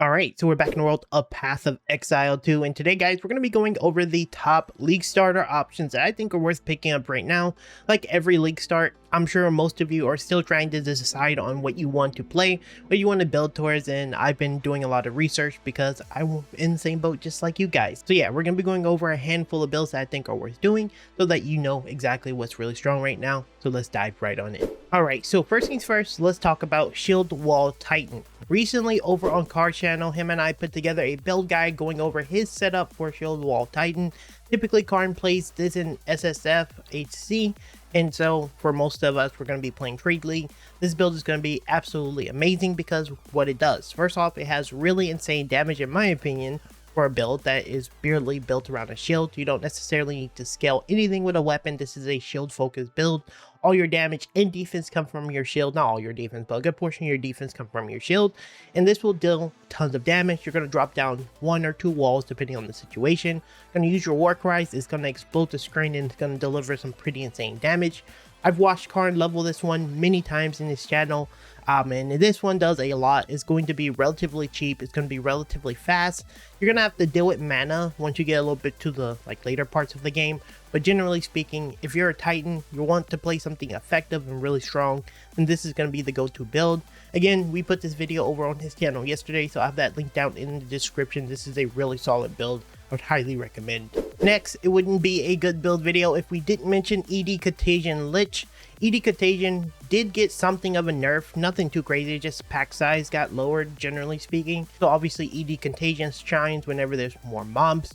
Alright, so we're back in the world of Path of Exile 2, and today guys, we're going to be going over the top League starter options that I think are worth picking up right now. Like every League start, I'm sure most of you are still trying to decide on what you want to play, what you want to build towards, and I've been doing a lot of research because I'm in the same boat just like you guys. So yeah, we're going to be going over a handful of builds that I think are worth doing so that you know exactly what's really strong right now. So let's dive right on in. Alright, so first things first, let's talk about Shieldwall Titan. Recently over on Card Channel, him and I put together a build guide going over his setup for Shieldwall Titan. Typically Karn plays this in SSF HC, and so for most of us we're going to be playing Trade League. This build is going to be absolutely amazing because what it does. First off, it has really insane damage in my opinion for a build that is barely built around a shield. You don't necessarily need to scale anything with a weapon. This is a shield focused build. All your damage and defense come from your shield. Not all your defense, but a good portion of your defense come from your shield. And this will deal tons of damage. You're going to drop down 1 or 2 walls depending on the situation. You're going to use your war cries. It's going to explode the screen and it's going to deliver some pretty insane damage. I've watched Karn level this one many times in this channel, and this one does a lot. It's going to be relatively cheap. It's going to be relatively fast. You're going to have to deal with mana once you get a little bit to the later parts of the game, but generally speaking, if you're a Titan, you want to play something effective and really strong, then this is going to be the go-to build. Again, we put this video over on his channel yesterday, so I have that link down in the description. This is a really solid build. I would highly recommend. Next, it wouldn't be a good build video if we didn't mention Contagion Lich. Contagion did get something of a nerf, nothing too crazy, just pack size got lowered generally speaking. So obviously Contagion shines whenever there's more mobs.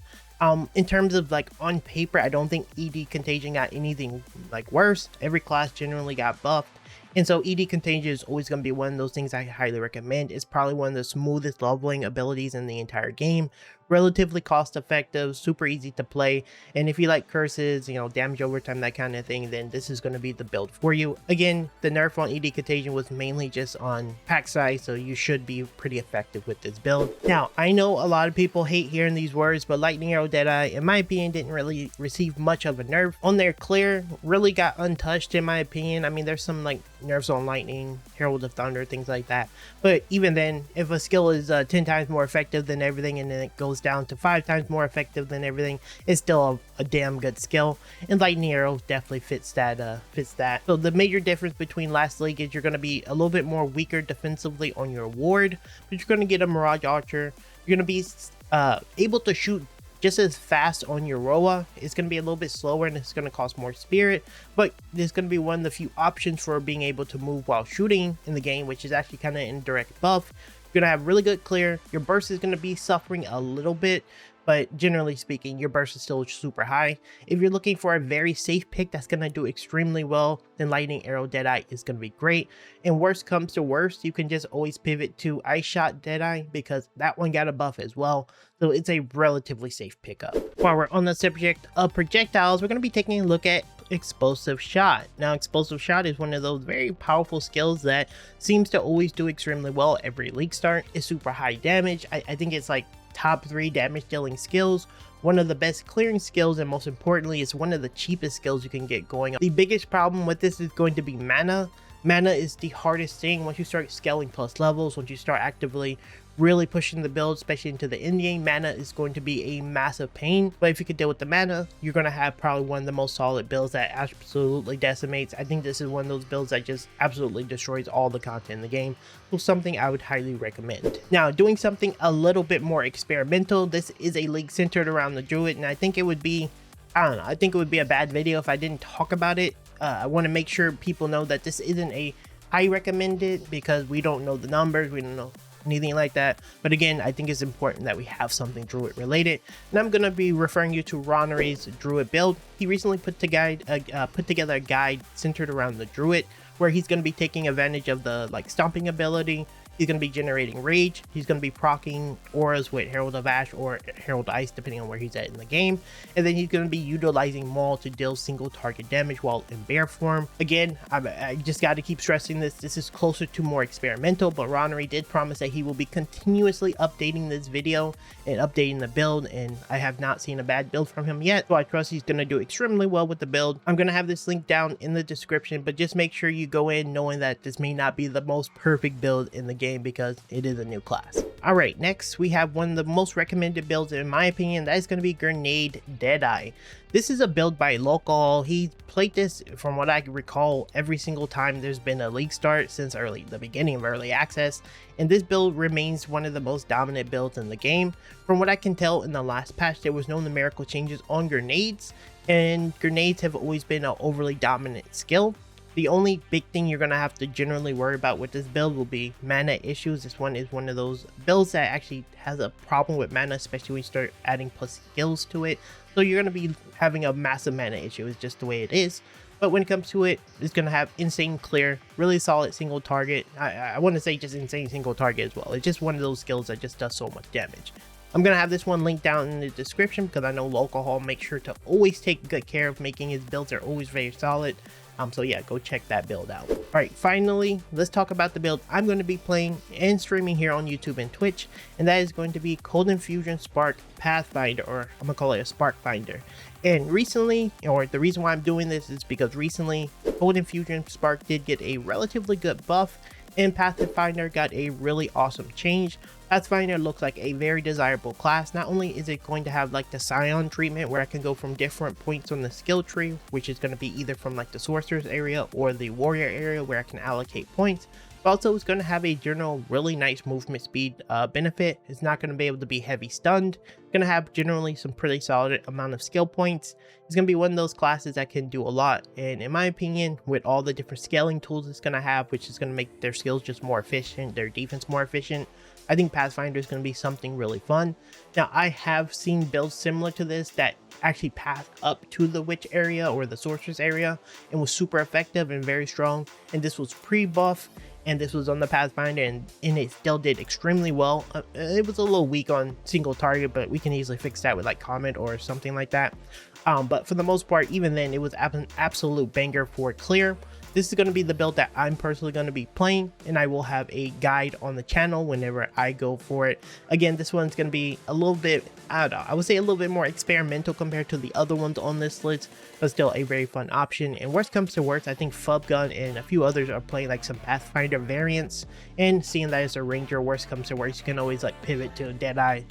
In terms of on paper, I don't think Contagion got anything worse. Every class generally got buffed. And so Contagion is always going to be one of those things I highly recommend. It's probably one of the smoothest leveling abilities in the entire game. Relatively cost effective, super easy to play, and if you like curses, damage overtime, that kind of thing, then this is going to be the build for you. Again, the nerf on Contagion was mainly just on pack size, so you should be pretty effective with this build. Now, I know a lot of people hate hearing these words, but Lightning Arrow Deadeye, in my opinion, didn't really receive much of a nerf. On their clear, really got untouched in my opinion. I mean, there's some nerfs on Lightning, Herald of Thunder, things like that, but even then, if a skill is 10 times more effective than everything and then it goes down to 5 times more effective than everything, it's still a damn good skill, and Lightning Arrow definitely fits that. So the major difference between last league is you're going to be a little bit more weaker defensively on your ward, but you're going to get a Mirage Archer. You're going to be able to shoot just as fast on your Roa. It's going to be a little bit slower and it's going to cost more spirit, but there's going to be one of the few options for being able to move while shooting in the game, which is actually kind of an indirect buff. You're going to have really good clear. Your burst is going to be suffering a little bit, but generally speaking, your burst is still super high. If you're looking for a very safe pick that's going to do extremely well, then Lightning Arrow Deadeye is going to be great. And worst comes to worst, you can just always pivot to Ice Shot Deadeye because that one got a buff as well. So it's a relatively safe pickup. While we're on the subject of projectiles, we're going to be taking a look at Explosive Shot. Now, Explosive Shot is one of those very powerful skills that seems to always do extremely well every league start. It's super high damage. I think it's top 3 damage dealing skills, one of the best clearing skills, and most importantly, it's one of the cheapest skills you can get going. The biggest problem with this is going to be mana. Mana is the hardest thing once you start scaling plus levels, once you start actively really pushing the build, especially into the end game. Mana is going to be a massive pain, but if you can deal with the mana, you're going to have probably one of the most solid builds that absolutely decimates. I think this is one of those builds that just absolutely destroys all the content in the game, so something I would highly recommend. Now, doing something a little bit more experimental, this is a league centered around the Druid, and I think it would be, I think it would be a bad video if I didn't talk about it. I want to make sure people know that this isn't a high recommended because we don't know the numbers, we don't know anything like that, but again, I think it's important that we have something Druid related, and I'm going to be referring you to Ronarry's Druid build. He recently put together a guide centered around the Druid, where he's going to be taking advantage of the stomping ability. He's going to be generating rage. He's going to be proccing auras with Herald of Ash or Herald Ice, depending on where he's at in the game. And then he's going to be utilizing Maul to deal single target damage while in bear form. Again, I just got to keep stressing this. This is closer to more experimental, but Ronarry did promise that he will be continuously updating this video and updating the build, and I have not seen a bad build from him yet, so I trust he's going to do extremely well with the build. I'm going to have this link down in the description, but just make sure you go in knowing that this may not be the most perfect build in the game because it is a new class. Alright, next we have one of the most recommended builds in my opinion. That is going to be Grenade Deadeye. This is a build by Lolcohol. He played this, from what I can recall, every single time there's been a league start since the beginning of early access, and this build remains one of the most dominant builds in the game. From what I can tell, in the last patch there was no numerical changes on grenades, and grenades have always been an overly dominant skill. The only big thing you're going to have to generally worry about with this build will be mana issues. This one is one of those builds that actually has a problem with mana, especially when you start adding plus skills to it. So you're going to be having a massive mana issue. It's just the way it is. But when it comes to it, it's going to have insane clear, really solid single target. I want to say just insane single target as well. It's just one of those skills that just does so much damage. I'm going to have this one linked down in the description because I know Lolcohol makes sure to always take good care of making his builds. They're always very solid. So yeah, go check that build out. Alright, finally, let's talk about the build I'm going to be playing and streaming here on YouTube and Twitch, and that is going to be Cold Infusion Spark Pathfinder, or I'm going to call it a Sparkfinder. And recently, or the reason why I'm doing this is because recently, Cold Infusion Spark did get a relatively good buff, and Pathfinder got a really awesome change. Pathfinder looks like a very desirable class. Not only is it going to have like the Scion treatment where I can go from different points on the skill tree, which is going to be either from like the Sorcerer's area or the Warrior area where I can allocate points, but also it's going to have a general really nice movement speed benefit. It's not going to be able to be heavy stunned. It's going to have generally some pretty solid amount of skill points. It's going to be one of those classes that can do a lot, and in my opinion, with all the different scaling tools it's going to have, which is going to make their skills just more efficient, their defense more efficient, I think Pathfinder is going to be something really fun. Now, I have seen builds similar to this that actually path up to the Witch area or the Sorceress area and was super effective and very strong, and this was pre-buff, and this was on the Pathfinder, and it still did extremely well. It was a little weak on single target, but we can easily fix that with like comment or something like that. But for the most part, even then, it was an absolute banger for clear. This is going to be the build that I'm personally going to be playing, and I will have a guide on the channel whenever I go for it. Again, this one's going to be a little bit, I don't know, I would say a little bit more experimental compared to the other ones on this list, but still a very fun option. And worst comes to worst, I think Fubgun and a few others are playing like some Pathfinder variants, and seeing that as a ranger, worst comes to worst, you can always like pivot to Deadeye,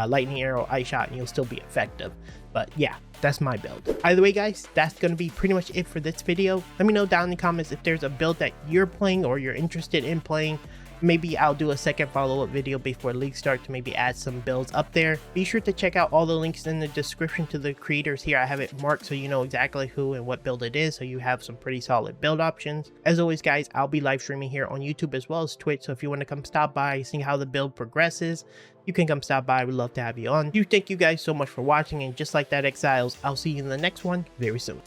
Lightning Arrow, Eye Shot, and you'll still be effective. But yeah, that's my build. Either way guys, that's going to be pretty much it for this video. Let me know down in the comments if there's a build that you're playing or you're interested in playing. Maybe I'll do a second follow-up video before league start to maybe add some builds up there. Be sure to check out all the links in the description to the creators here. I have it marked so you know exactly who and what build it is, so you have some pretty solid build options. As always guys, I'll be live streaming here on YouTube as well as Twitch, so if you want to come stop by, see how the build progresses, you can come stop by. We'd love to have you on. Thank you guys so much for watching, and just like that, Exiles, I'll see you in the next one very soon.